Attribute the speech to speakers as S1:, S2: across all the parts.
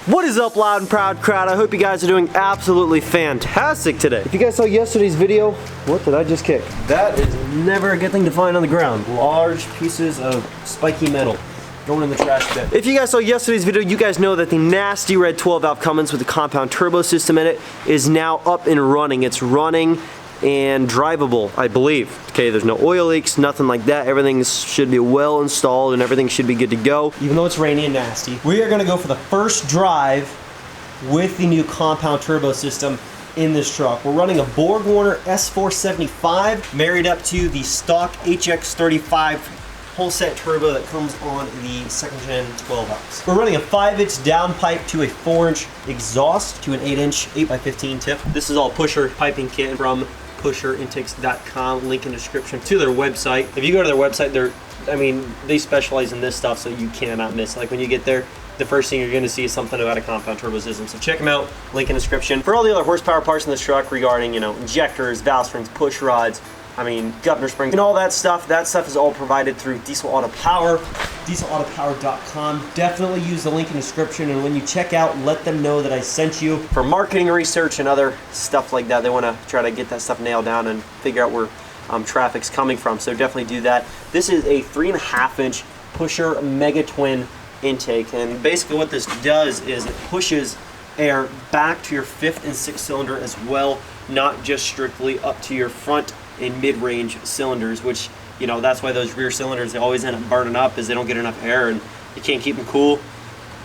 S1: What is up, loud and proud crowd? I hope you guys are doing absolutely fantastic today. If you guys saw yesterday's video, what did I just kick? That is never a good thing to find on the ground. Large pieces of spiky metal going in the trash bin. If you guys saw yesterday's video, you guys know that the nasty red 12 valve Cummins with the compound turbo system in it is now up and running. It's running and drivable, I believe. Okay, there's no oil leaks, nothing like that. Everything should be well installed and everything should be good to go. Even though it's rainy and nasty, we are gonna go for the first drive with the new compound turbo system in this truck. We're running a BorgWarner S475 married up to the stock HX35 whole set turbo that comes on the second gen 12 valves. We're running a 5-inch downpipe to a 4-inch exhaust to an 8-inch 8x15 tip. This is all pusher piping kit from pusherintakes.com, link in the description to their website. If you go to their website, they specialize in this stuff, so you cannot miss. Like when you get there, the first thing you're gonna see is something about a compound turbo system. So check them out, link in the description. For all the other horsepower parts in this truck regarding, injectors, valve springs, push rods, governor springs, and all that stuff is all provided through Diesel Auto Power, dieselautopower.com. Definitely use the link in the description, and when you check out, let them know that I sent you. For marketing research and other stuff like that, they want to try to get that stuff nailed down and figure out where traffic's coming from, so definitely do that. This is a 3.5-inch pusher mega twin intake, and basically what this does is it pushes air back to your 5th and 6th cylinder as well, not just strictly up to your front and mid-range cylinders, which, that's why those rear cylinders, they always end up burning up, is they don't get enough air and you can't keep them cool.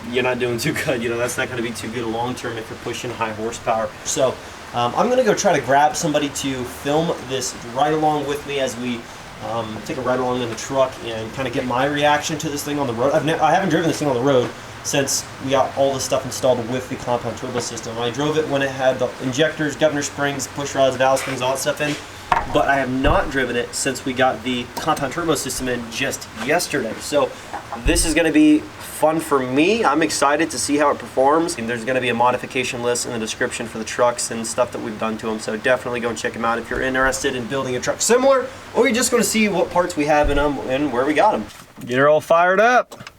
S1: You're not doing too good. That's not going to be too good long term if you're pushing high horsepower. So I'm going to go try to grab somebody to film this right along with me as we take a ride along in the truck and kind of get my reaction to this thing on the road. I haven't driven this thing on the road since we got all the stuff installed with the compound turbo system. I drove it when it had the injectors, governor springs, push rods, valve springs, all that stuff in. But I have not driven it since we got the compound turbo system in just yesterday. So this is going to be fun for me. I'm excited to see how it performs. And there's going to be a modification list in the description for the trucks and stuff that we've done to them. So definitely go and check them out if you're interested in building a truck similar, or you're just going to see what parts we have in them and where we got them. Get her all fired up.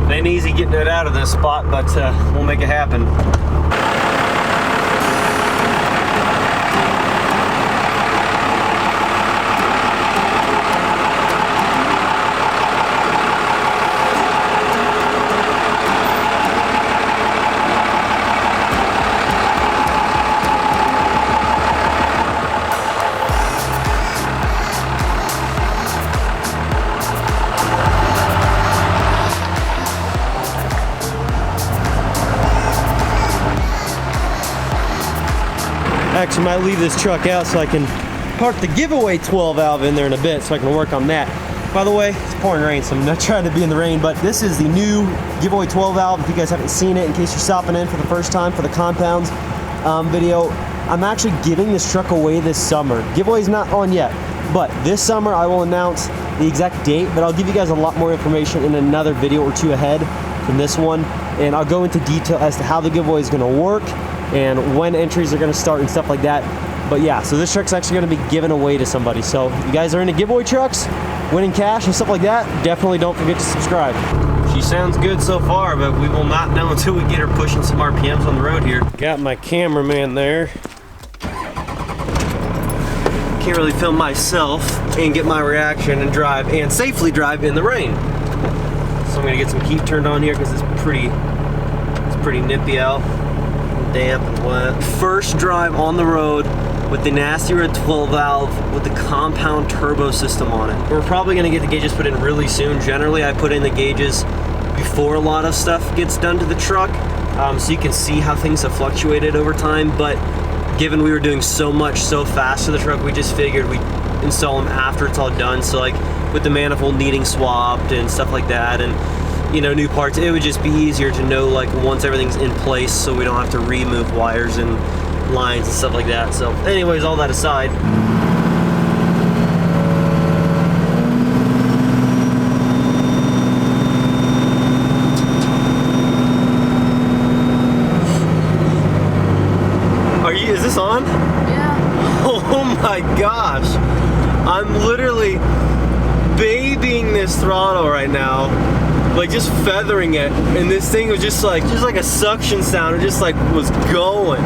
S1: It ain't easy getting it out of this spot, but we'll make it happen. Actually, might leave this truck out so I can park the giveaway 12 valve in there in a bit so I can work on that. By the way, it's pouring rain, so I'm not trying to be in the rain, but this is the new giveaway 12 valve. If you guys haven't seen it, in case you're stopping in for the first time for the compounds video, I'm actually giving this truck away this summer. Giveaway's not on yet, but this summer I will announce the exact date, but I'll give you guys a lot more information in another video or two ahead from this one, and I'll go into detail as to how the giveaway is going to work and when entries are going to start and stuff like that. But yeah, so this truck's actually going to be given away to somebody. So if you guys are into giveaway trucks, winning cash and stuff like that, definitely don't forget to subscribe. She sounds good so far, but we will not know until we get her pushing some RPMs on the road here. Got my cameraman there. Can't really film myself and get my reaction and drive and safely drive in the rain. So I'm gonna get some heat turned on here because it's pretty nippy out. Damp and wet. First drive on the road with the nasty red 12 valve with the compound turbo system on it. We're probably gonna get the gauges put in really soon. Generally, I put in the gauges before a lot of stuff gets done to the truck, so you can see how things have fluctuated over time. But given we were doing so much so fast to the truck, we just figured we'd install them after it's all done. So like with the manifold needing swapped and stuff like that, and new parts, it would just be easier to know like once everything's in place, so we don't have to remove wires and lines and stuff like that. So anyways, all that aside, is this on? Yeah. Oh my gosh, I'm literally babying this throttle right now, like just feathering it, and this thing was just like a suction sound. It just like was going.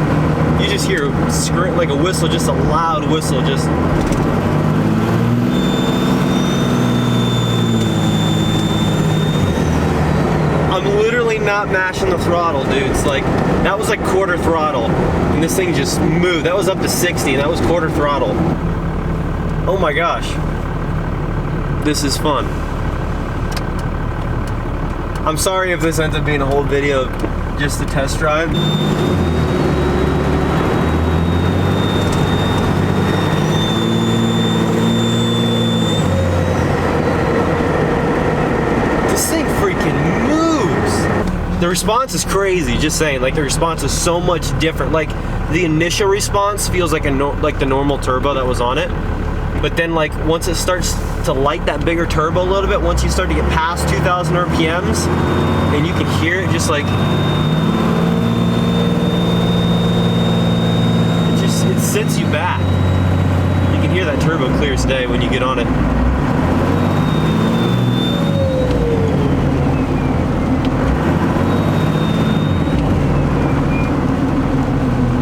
S1: You just hear like a whistle, just a loud whistle, just. I'm literally not mashing the throttle, dude. It's like, that was like quarter throttle, and this thing just moved. That was up to 60, and that was quarter throttle. Oh my gosh. This is fun. I'm sorry if this ends up being a whole video of just the test drive. This thing freaking moves. The response is crazy, just saying. Like, the response is so much different. Like, the initial response feels like like the normal turbo that was on it. But then, like, once it starts to light that bigger turbo a little bit, once you start to get past 2,000 RPMs, and you can hear it just like, it sends you back. You can hear that turbo clear as day when you get on it.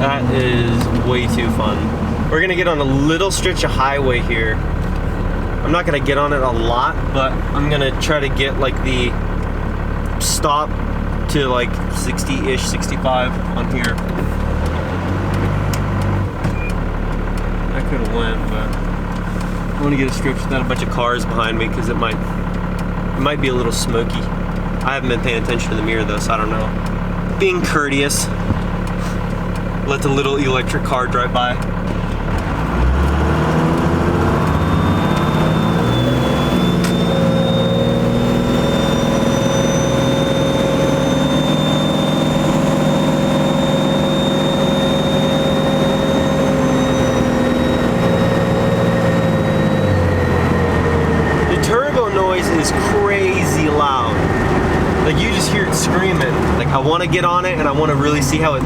S1: That is way too fun. We're gonna get on a little stretch of highway here. I'm not gonna get on it a lot, but I'm gonna try to get like the stop to like 60-ish, 65 on here. I could have went, but I want to get a stretch without a bunch of cars behind me because it might be a little smoky. I haven't been paying attention to the mirror though, so I don't know. Being courteous. Let the little electric car drive by. Crazy loud. Like, you just hear it screaming. Like, I want to get on it and I want to really see how it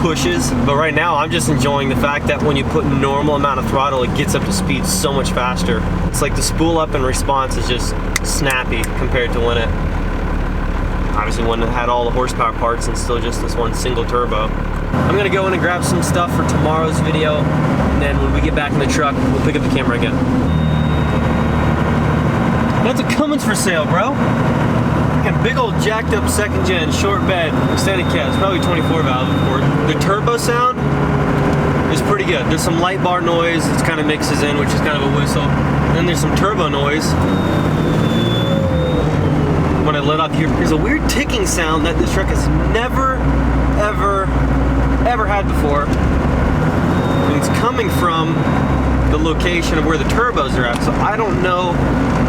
S1: pushes, but right now I'm just enjoying the fact that when you put normal amount of throttle, it gets up to speed so much faster. It's like the spool up and response is just snappy compared to when it obviously when it had all the horsepower parts and still just this one single turbo. I'm gonna go in and grab some stuff for tomorrow's video, and then when we get back in the truck, we'll pick up the camera again. That's a Cummins for sale, bro. Freaking big old jacked up second gen, short bed, extended cab. It's probably 24 valve, of course. The turbo sound is pretty good. There's some light bar noise, it kind of mixes in, which is kind of a whistle. And then there's some turbo noise. When I let off here, there's a weird ticking sound that this truck has never, ever had before. And it's coming from the location of where the turbos are at, so I don't know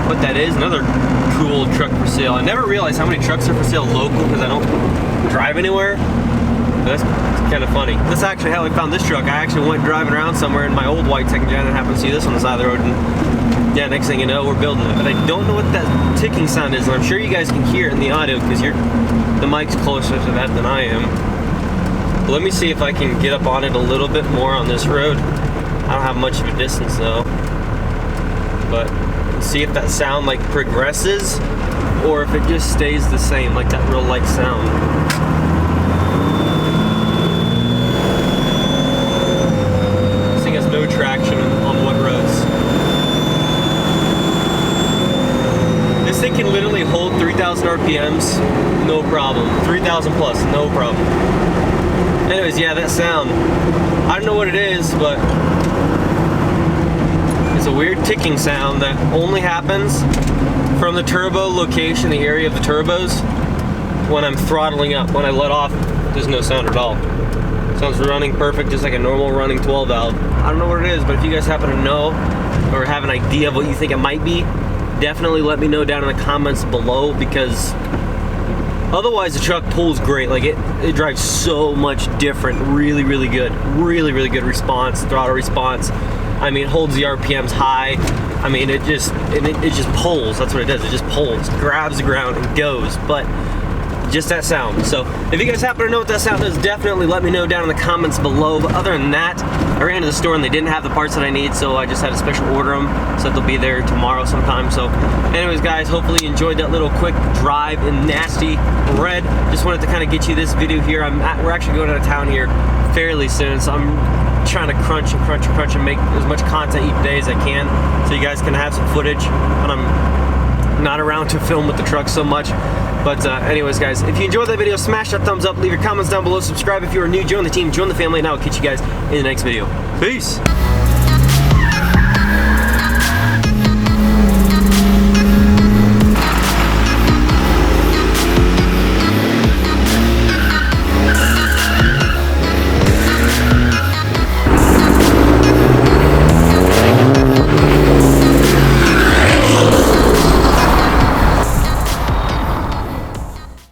S1: what that is. Another cool truck for sale. I never realized how many trucks are for sale local because I don't drive anywhere. But that's kind of funny. That's actually how I found this truck. I actually went driving around somewhere in my old white second gen and happened to see this on the side of the road, and yeah, next thing you know, we're building it. But I don't know what that ticking sound is, and I'm sure you guys can hear it in the audio because the mic's closer to that than I am. But let me see if I can get up on it a little bit more on this road. I don't have much of a distance though, but see if that sound like progresses or if it just stays the same, like that real light sound. This thing has no traction on what roads. This thing can literally hold 3,000 RPMs, no problem. 3,000 plus, no problem. Anyways, yeah, that sound, I don't know what it is, but it's a weird ticking sound that only happens from the turbo location, the area of the turbos, when I'm throttling up. When I let off, there's no sound at all. Sounds running perfect, just like a normal running 12 valve. I don't know what it is, but if you guys happen to know or have an idea of what you think it might be, definitely let me know down in the comments below, because otherwise the truck pulls great. Like it drives so much different. Really good. Really good response, throttle response. I mean, it holds the RPMs high. I mean, it just pulls. That's what it does. It just pulls, grabs the ground and goes. But just that sound. So if you guys happen to know what that sound is, definitely let me know down in the comments below. But other than that, I ran to the store and they didn't have the parts that I need, so I just had to special order them, so they'll be there tomorrow sometime. So anyways guys, hopefully you enjoyed that little quick drive in nasty red. Just wanted to kind of get you this video here. We're actually going out of town here fairly soon, so I'm trying to crunch and make as much content each day as I can, so you guys can have some footage when I'm not around to film with the truck so much. But anyways guys, if you enjoyed that video, smash that thumbs up, leave your comments down below, subscribe if you are new, join the team, join the family, and I will catch you guys in the next video. Peace!